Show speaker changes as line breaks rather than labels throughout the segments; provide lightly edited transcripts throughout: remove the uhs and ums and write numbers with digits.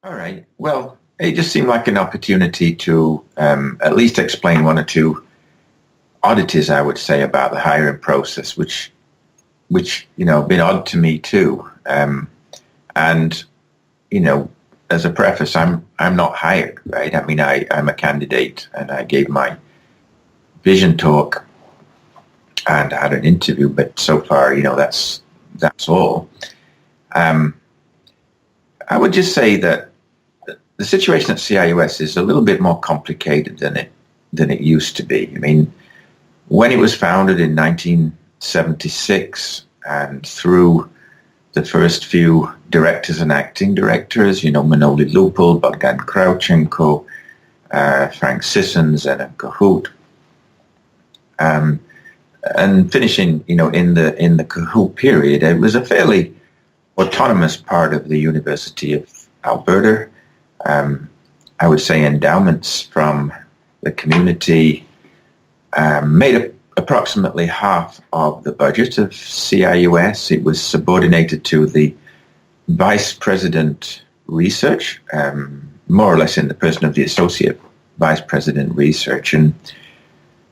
All right. Well, it just seemed like an opportunity to at least explain one or two oddities, I would say, about the hiring process, which have been odd to me too. And as a preface, I'm not hired, right? I mean, I'm a candidate, and I gave my vision talk and had an interview, but so far, that's all. I would just say that the situation at CIUS is a little bit more complicated than it used to be. I mean, when it was founded in 1976 and through the first few directors and acting directors, Manoly, Lupul, Bohdan, Krawchenko, Frank Sysyn, Zenon, Kohut, and finishing, in the Kohut period, it was a fairly autonomous part of the University of Alberta. I would say endowments from the community made up approximately half of the budget of CIUS. It was subordinated to the vice president research, more or less in the person of the associate vice president research. And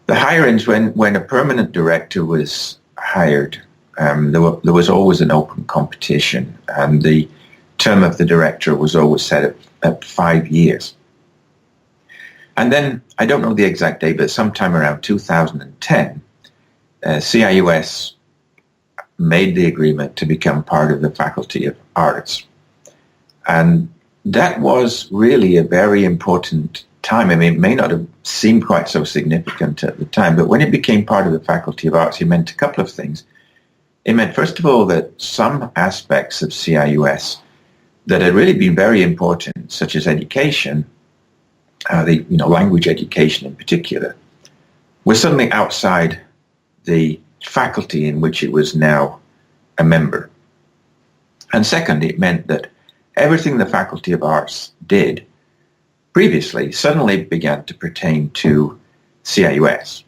the hirings, when a permanent director was hired, there was always an open competition, and the term of the director was always set at 5 years. And then, I don't know the exact date, but sometime around 2010, CIUS made the agreement to become part of the Faculty of Arts. And that was really a very important time. I mean, it may not have seemed quite so significant at the time, but when it became part of the Faculty of Arts, it meant a couple of things. It meant, first of all, that some aspects of CIUS that had really been very important, such as education, language education in particular, was suddenly outside the faculty in which it was now a member. And second, it meant that everything the Faculty of Arts did previously suddenly began to pertain to CIUS.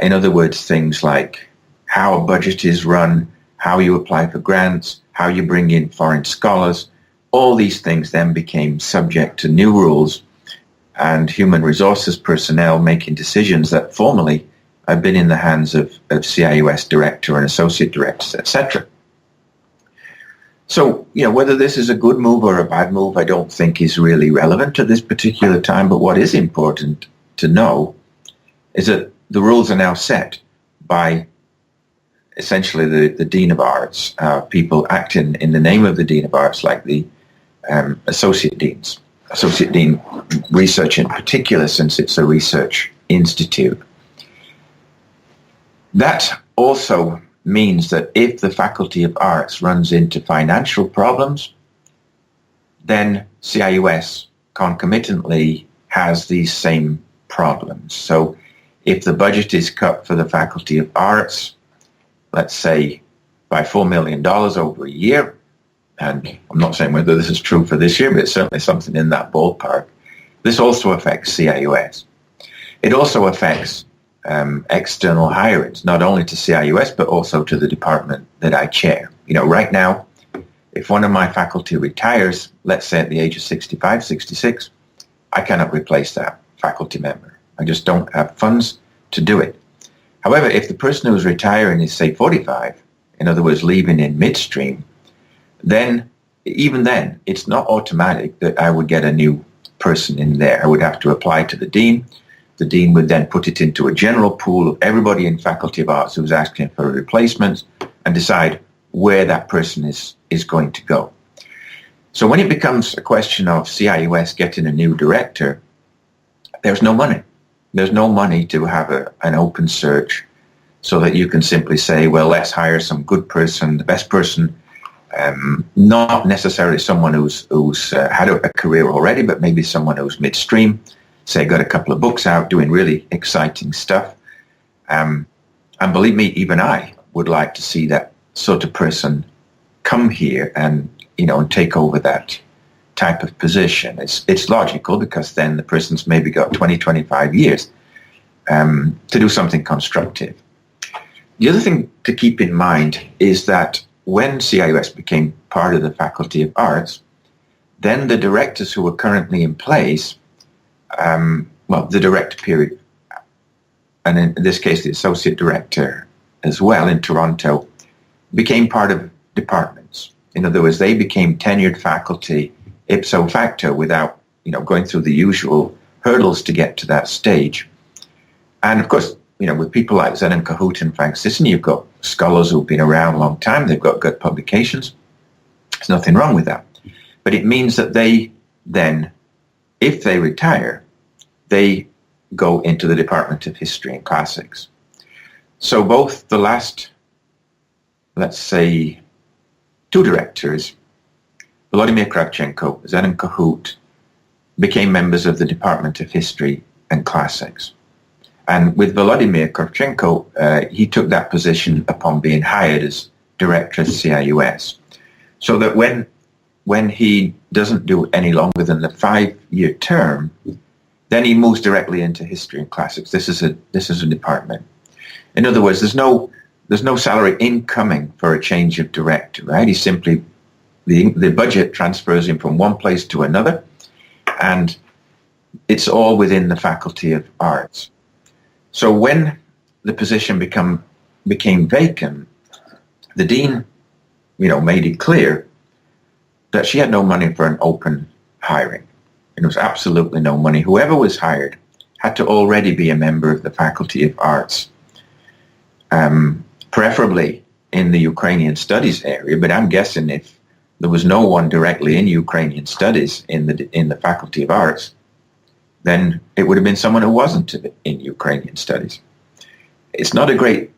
In other words, things like how a budget is run, how you apply for grants, how you bring in foreign scholars, all these things then became subject to new rules and human resources personnel making decisions that formerly had been in the hands of CIUS director and associate directors, etc. So, whether this is a good move or a bad move, I don't think is really relevant to this particular time. But what is important to know is that the rules are now set by essentially the Dean of Arts, people acting in the name of the Dean of Arts, like the Associate Deans. Associate Dean Research in particular, since it's a research institute. That also means that if the Faculty of Arts runs into financial problems, then CIUS concomitantly has these same problems. So if the budget is cut for the Faculty of Arts, let's say by $4 million over a year, and I'm not saying whether this is true for this year, but it's certainly something in that ballpark, this also affects CIUS. It also affects external hirings, not only to CIUS, but also to the department that I chair. Right now, if one of my faculty retires, let's say at the age of 65, 66, I cannot replace that faculty member. I just don't have funds to do it. However, if the person who's retiring is, say, 45, in other words, leaving in midstream, then, even then, it's not automatic that I would get a new person in there. I would have to apply to the dean. The dean would then put it into a general pool of everybody in Faculty of Arts who's asking for a replacement and decide where that person is going to go. So when it becomes a question of CIUS getting a new director, there's no money. There's no money to have an open search so that you can simply say, well, let's hire some good person, the best person, not necessarily someone who's had a career already, but maybe someone who's midstream, say got a couple of books out doing really exciting stuff. And believe me, even I would like to see that sort of person come here and take over that type of position. It's logical, because then the person's maybe got 20, 25 years to do something constructive. The other thing to keep in mind is that when CIUS became part of the Faculty of Arts, then the directors who are currently in place, the director period, and in this case the associate director as well in Toronto, became part of departments. In other words, they became tenured faculty ipso facto without, going through the usual hurdles to get to that stage. And of course, with people like Zenon, Kohut, and Sysyn, you've got scholars who've been around a long time. They've got good publications. There's nothing wrong with that. But it means that they then, if they retire, they go into the Department of History and Classics. So both the last, let's say, two directors, Volodymyr Krawchenko, Zenon Kohut, became members of the Department of History and Classics. And with Volodymyr Krawchenko, he took that position upon being hired as director of CIUS. So that when he doesn't do any longer than the 5-year term, then he moves directly into history and classics. This is a department. In other words, there's no salary incoming for a change of director, right? He simply, the budget transfers him from one place to another, and it's all within the Faculty of Arts. So when the position became vacant, the dean, made it clear that she had no money for an open hiring. There was absolutely no money. Whoever was hired had to already be a member of the Faculty of Arts, preferably in the Ukrainian Studies area. But I'm guessing if there was no one directly in Ukrainian Studies in the Faculty of Arts, then it would have been someone who wasn't in Ukrainian Studies. It's not a great,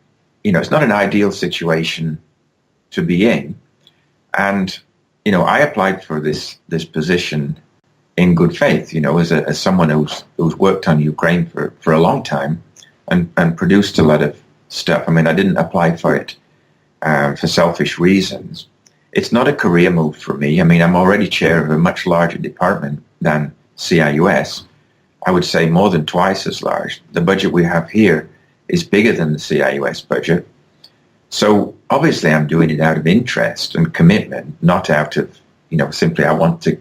it's not an ideal situation to be in. And, I applied for this position in good faith, as someone who's worked on Ukraine for a long time and produced a lot of stuff. I mean, I didn't apply for it for selfish reasons. It's not a career move for me. I mean, I'm already chair of a much larger department than CIUS. I would say more than twice as large. The budget we have here is bigger than the CIUS budget. So obviously I'm doing it out of interest and commitment, not out of, simply I want to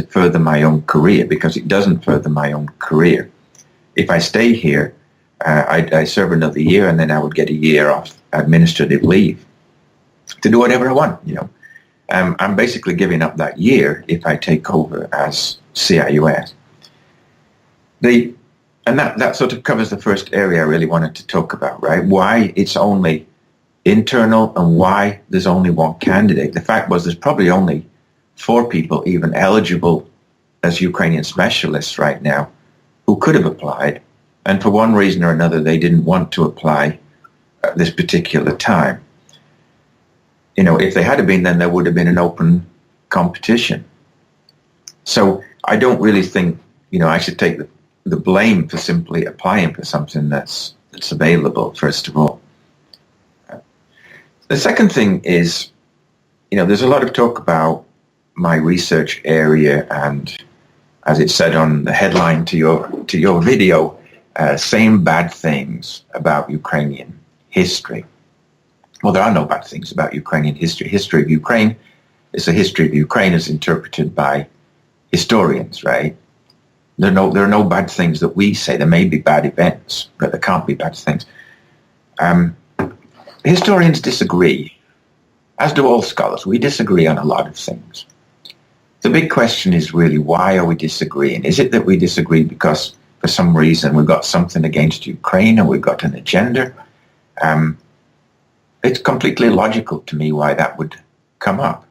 further my own career, because it doesn't further my own career. If I stay here, I serve another year and then I would get a year off administrative leave to do whatever I want, I'm basically giving up that year if I take over as CIUS. And that sort of covers the first area I really wanted to talk about, right? Why it's only internal and why there's only one candidate. The fact was there's probably only 4 people even eligible as Ukrainian specialists right now who could have applied. And for one reason or another, they didn't want to apply at this particular time. If they had been, then there would have been an open competition. So I don't really think, I should take the blame for simply applying for something that's available, first of all. The second thing is, there's a lot of talk about my research area and, as it said on the headline to your video, saying bad things about Ukrainian history. Well, there are no bad things about Ukrainian history. History of Ukraine is the history of Ukraine as interpreted by historians, right? There are no bad things that we say. There may be bad events, but there can't be bad things. Historians disagree, as do all scholars. We disagree on a lot of things. The big question is really, why are we disagreeing? Is it that we disagree because for some reason we've got something against Ukraine or we've got an agenda? It's completely illogical to me why that would come up.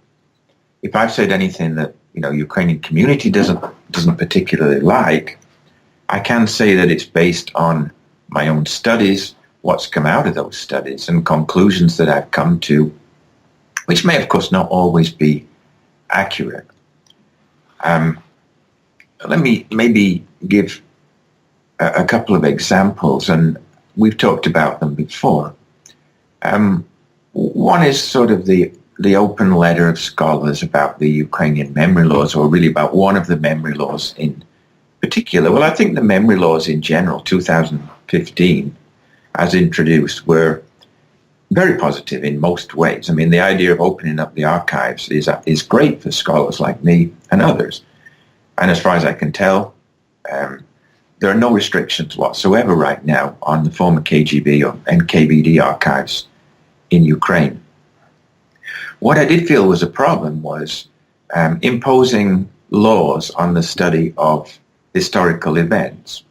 If I've said anything that Ukrainian community doesn't particularly like, I can say that it's based on my own studies, what's come out of those studies, and conclusions that I've come to, which may, of course, not always be accurate. Let me maybe give a couple of examples, and we've talked about them before. One is sort of the open letter of scholars about the Ukrainian memory laws, or really about one of the memory laws in particular. Well, I think the memory laws in general, 2015, as introduced, were very positive in most ways. I mean, the idea of opening up the archives is great for scholars like me and others. And as far as I can tell, there are no restrictions whatsoever right now on the former KGB or NKVD archives in Ukraine. What I did feel was a problem was imposing laws on the study of historical events,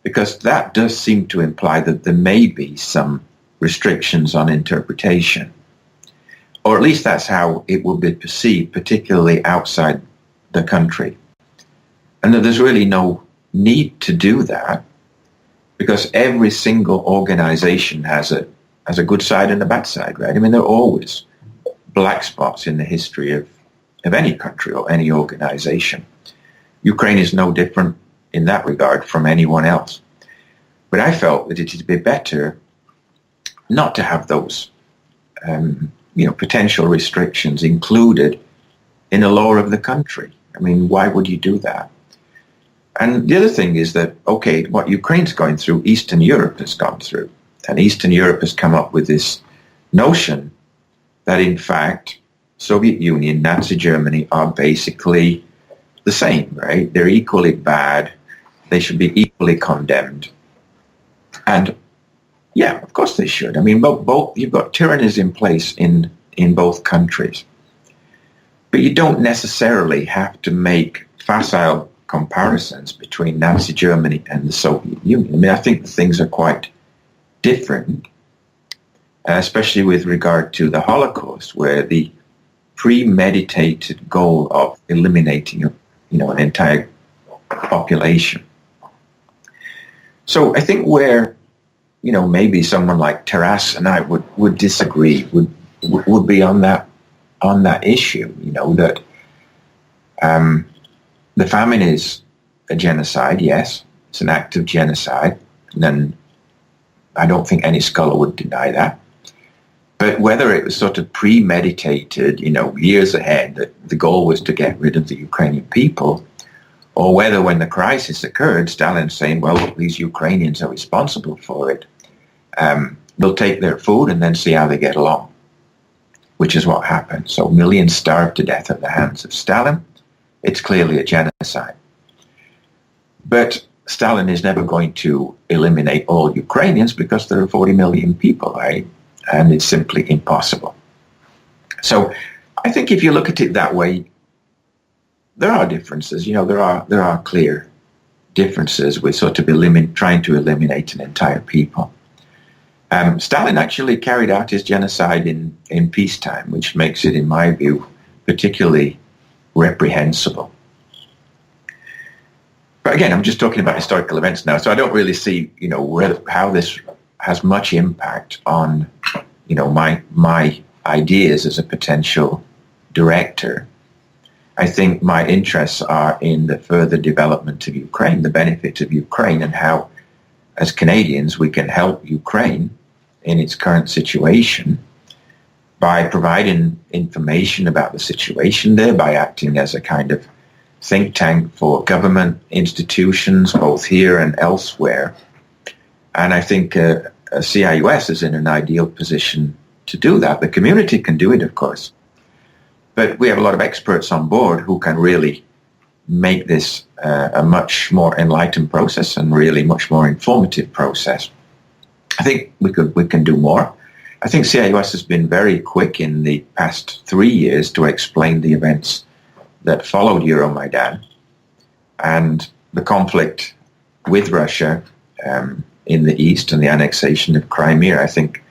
because that does seem to imply that there may be some restrictions on interpretation, or at least that's how it will be perceived, particularly outside the country. And that there's really no need to do that, because every single organization has a good side and a bad side, right? I mean, there are always black spots in the history of any country or any organization. Ukraine is no different in that regard from anyone else. But I felt that it would be better not to have those potential restrictions included in the law of the country. I mean, why would you do that? And the other thing is that, okay, what Ukraine's going through, Eastern Europe has gone through. And Eastern Europe has come up with this notion that, in fact, Soviet Union, Nazi Germany are basically the same, right? They're equally bad. They should be equally condemned. And yeah, of course they should. I mean, both you've got tyrannies in place in both countries. But you don't necessarily have to make facile comparisons between Nazi Germany and the Soviet Union. I mean, I think the things are quite different, especially with regard to the Holocaust, where the premeditated goal of eliminating an entire population. So I think where maybe someone like Taras and I would disagree would be on that issue. That the famine is a genocide. Yes, it's an act of genocide, and I don't think any scholar would deny that. But whether it was sort of premeditated, years ahead, that the goal was to get rid of the Ukrainian people, or whether when the crisis occurred, Stalin's saying, well, look, these Ukrainians are responsible for it. They'll take their food and then see how they get along, which is what happened. So millions starved to death at the hands of Stalin. It's clearly a genocide. But Stalin is never going to eliminate all Ukrainians because there are 40 million people, right? And it's simply impossible. So I think if you look at it that way, there are differences. There are clear differences with sort of trying to eliminate an entire people. Stalin actually carried out his genocide in peacetime, which makes it, in my view, particularly reprehensible. But again, I'm just talking about historical events now, so I don't really see, how this has much impact on, my ideas as a potential director. I think my interests are in the further development of Ukraine, the benefit of Ukraine, and how, as Canadians, we can help Ukraine in its current situation by providing information about the situation there, by acting as a kind of think tank for government institutions, both here and elsewhere. And I think CIUS is in an ideal position to do that. The community can do it, of course. But we have a lot of experts on board who can really make this a much more enlightened process and really much more informative process. I think we can do more. I think CIUS has been very quick in the past 3 years to explain the events that followed Euromaidan and the conflict with Russia in the east and the annexation of Crimea. I think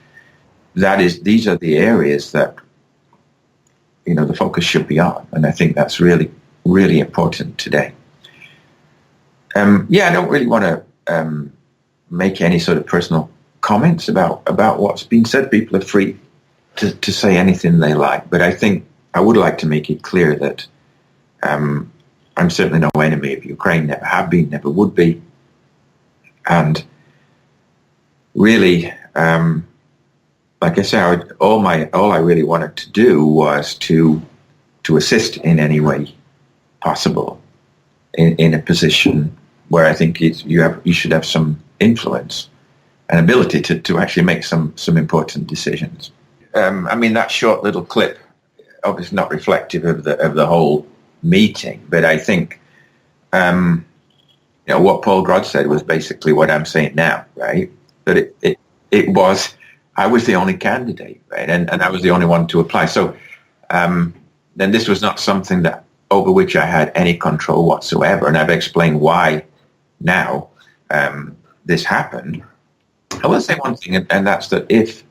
these are the areas that the focus should be on, and I think that's really, really important today. I don't really want to make any sort of personal comments about what's been said. People are free to say anything they like, but I think I would like to make it clear that I'm certainly no enemy of Ukraine, never have been, never would be, and really, like I said, all I really wanted to do was to assist in any way possible in a position where I think you should have some influence ability to actually make some important decisions. I mean, that short little clip, obviously not reflective of the whole meeting, but I think what Paul Grod said was basically what I'm saying now, right? That it was, I was the only candidate, right? And I was the only one to apply. So then this was not something that over which I had any control whatsoever. And I've explained why now this happened. I will say one thing, and that's that if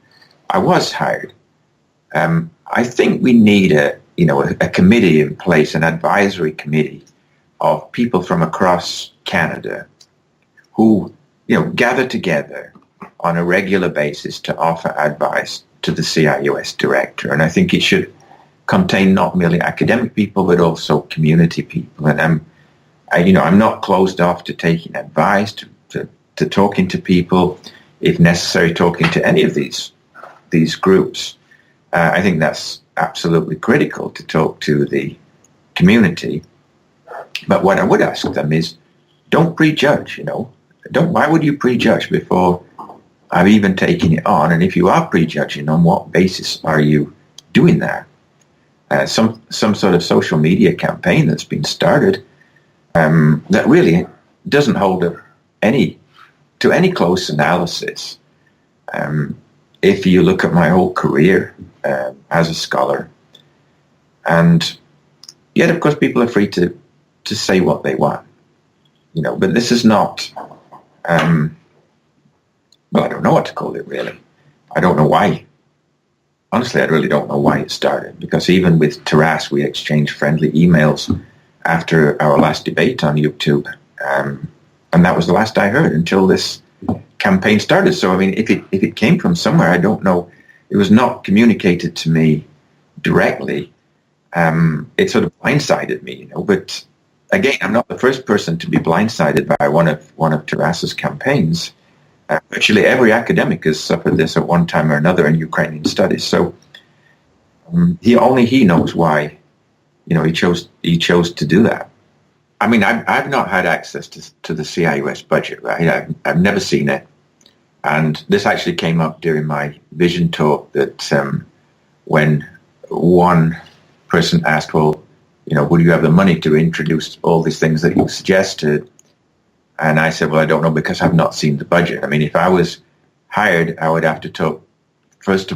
I was hired, I think we need a committee in place, an advisory committee of people from across Canada who, gather together on a regular basis to offer advice to the CIUS director. And I think it should contain not merely academic people, but also community people. And I'm not closed off to taking advice, to talking to people, if necessary, talking to any of these groups. I think that's absolutely critical to talk to the community. But what I would ask them is, don't prejudge, why would you prejudge before I've even taken it on? And if you are prejudging, on what basis are you doing that? Some sort of social media campaign that's been started that really doesn't hold up to any close analysis. If you look at my whole career as a scholar, and yet of course people are free to say what they want, but this is not, well, I don't know what to call it really. I don't know why. Honestly, I really don't know why it started, because even with Taras, we exchanged friendly emails after our last debate on YouTube, and that was the last I heard until this campaign started. So, I mean, if it came from somewhere, I don't know. It was not communicated to me directly. It sort of blindsided me, But again, I'm not the first person to be blindsided by one of Taras's campaigns. Virtually every academic has suffered this at one time or another in Ukrainian studies. So only he knows why, he chose to do that. I mean, I've not had access to the CIUS budget, right? I've never seen it. And this actually came up during my vision talk, that when one person asked, well, would you have the money to introduce all these things that you suggested? And I said, well, I don't know, because I've not seen the budget. I mean, if I was hired, I would have to talk first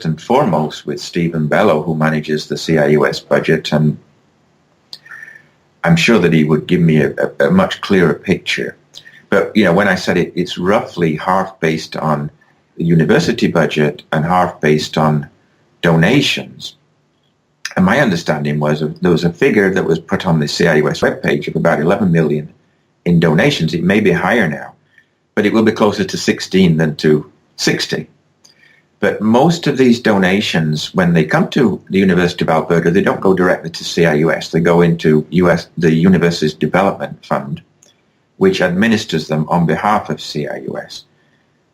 and foremost with Stephen Bello, who manages the CIUS budget, and I'm sure that he would give me a much clearer picture. But, when I said it's roughly half based on the university budget and half based on donations. And my understanding was there was a figure that was put on the CIUS webpage of about 11 million in donations. It may be higher now, but it will be closer to 16 than to 60. But most of these donations, when they come to the University of Alberta, they don't go directly to CIUS. They go into the University's Development Fund, which administers them on behalf of CIUS.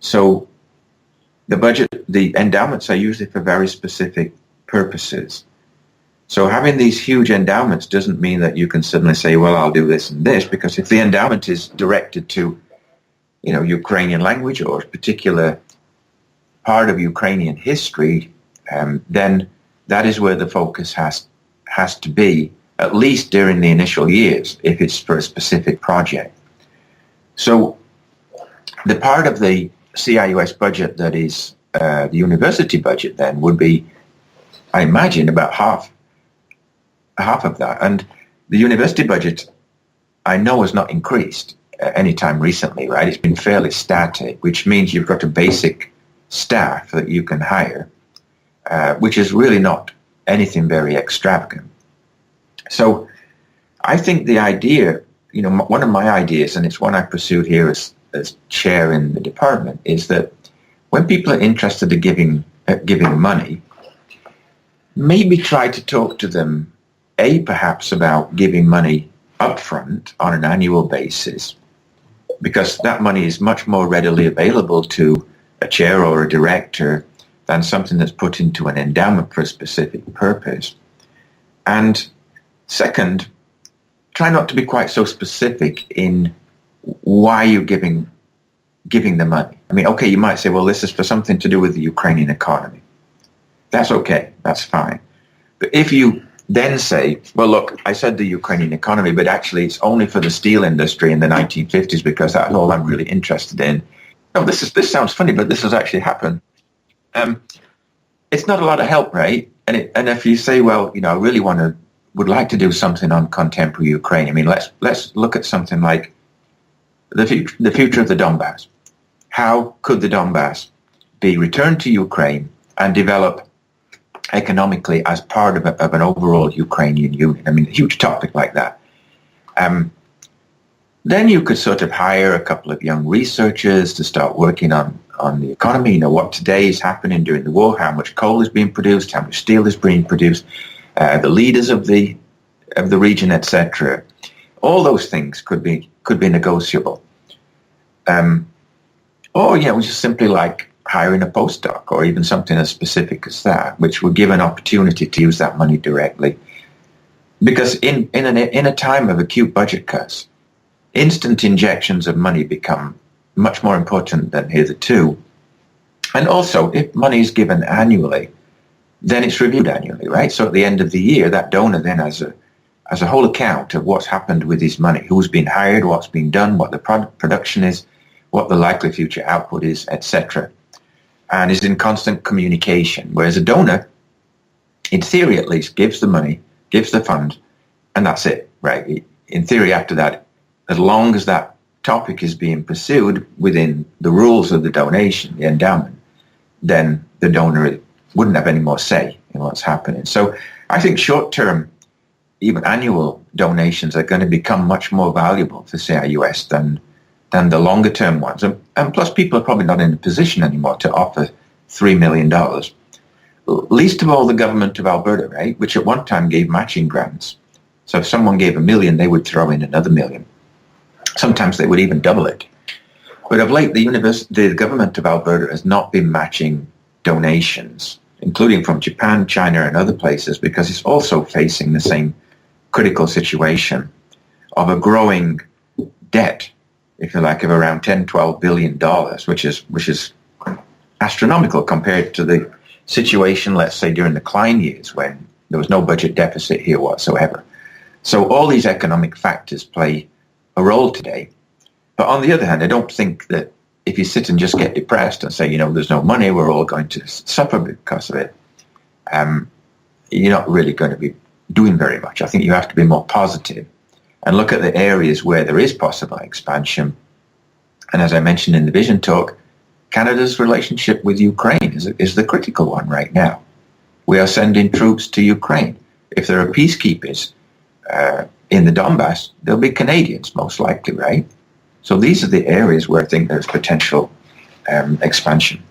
So the endowments are usually for very specific purposes. So having these huge endowments doesn't mean that you can suddenly say, well, I'll do this and this, because if the endowment is directed to, Ukrainian language or a particular part of Ukrainian history, then that is where the focus has to be, at least during the initial years, if it's for a specific project. So the part of the CIUS budget that is the university budget then would be, I imagine, about half of that. And the university budget, I know, has not increased any time recently, right? It's been fairly static, which means you've got a basic staff that you can hire, which is really not anything very extravagant. So I think the idea, one of my ideas, and it's one I pursued here as chair in the department, is that when people are interested in giving money, maybe try to talk to them, perhaps about giving money upfront on an annual basis, because that money is much more readily available to a chair or a director than something that's put into an endowment for a specific purpose. And second, try not to be quite so specific in why you're giving giving the money. I mean, okay, you might say, well, this is for something to do with the Ukrainian economy. That's okay. That's fine. But if you then say, well, look, I said the Ukrainian economy, but actually it's only for the steel industry in the 1950s because that's all I'm really interested in. No, this sounds funny, but this has actually happened. It's not a lot of help, right? And if you say, well, you know, I really would like to do something on contemporary Ukraine. I mean, let's look at something like the future of the Donbas. How could the Donbas be returned to Ukraine and develop economically as part of an overall Ukrainian union? I mean, a huge topic like that. Then you could sort of hire a couple of young researchers to start working on the economy, you know, what today is happening during the war, how much coal is being produced, how much steel is being produced, the leaders of the region, etc. All those things could be negotiable. Or, you know, just simply like hiring a postdoc or even something as specific as that, which would give an opportunity to use that money directly. Because in a time of acute budget cuts, instant injections of money become much more important than hitherto. And also, if money is given annually, then it's reviewed annually, right? So at the end of the year, that donor then has a whole account of what's happened with his money, who's been hired, what's been done, what the production is, what the likely future output is, etc. And is in constant communication. Whereas a donor, in theory at least, gives the money, gives the fund, and that's it, right? In theory, after that, as long as that topic is being pursued within the rules of the donation, the endowment, then the donor wouldn't have any more say in what's happening. So I think short-term, even annual donations are going to become much more valuable for CIUS than the longer-term ones. And plus, people are probably not in a position anymore to offer $3 million. Least of all the government of Alberta, right, which at one time gave matching grants. So if someone gave $1 million, they would throw in another $1 million. Sometimes they would even double it. But of late, the government of Alberta has not been matching donations, including from Japan, China, and other places, because it's also facing the same critical situation of a growing debt, if you like, of around $10-12 billion, which is astronomical compared to the situation, let's say, during the Klein years when there was no budget deficit here whatsoever. So all these economic factors play a role today. But on the other hand, I don't think that if you sit and just get depressed and say, you know, there's no money, we're all going to suffer because of it, you're not really going to be doing very much. I think you have to be more positive and look at the areas where there is possible expansion. And as I mentioned in the Vision Talk, Canada's relationship with Ukraine is the critical one right now. We are sending troops to Ukraine. If there are peacekeepers in the Donbas, they'll be Canadians, most likely, right? So these are the areas where I think there's potential expansion.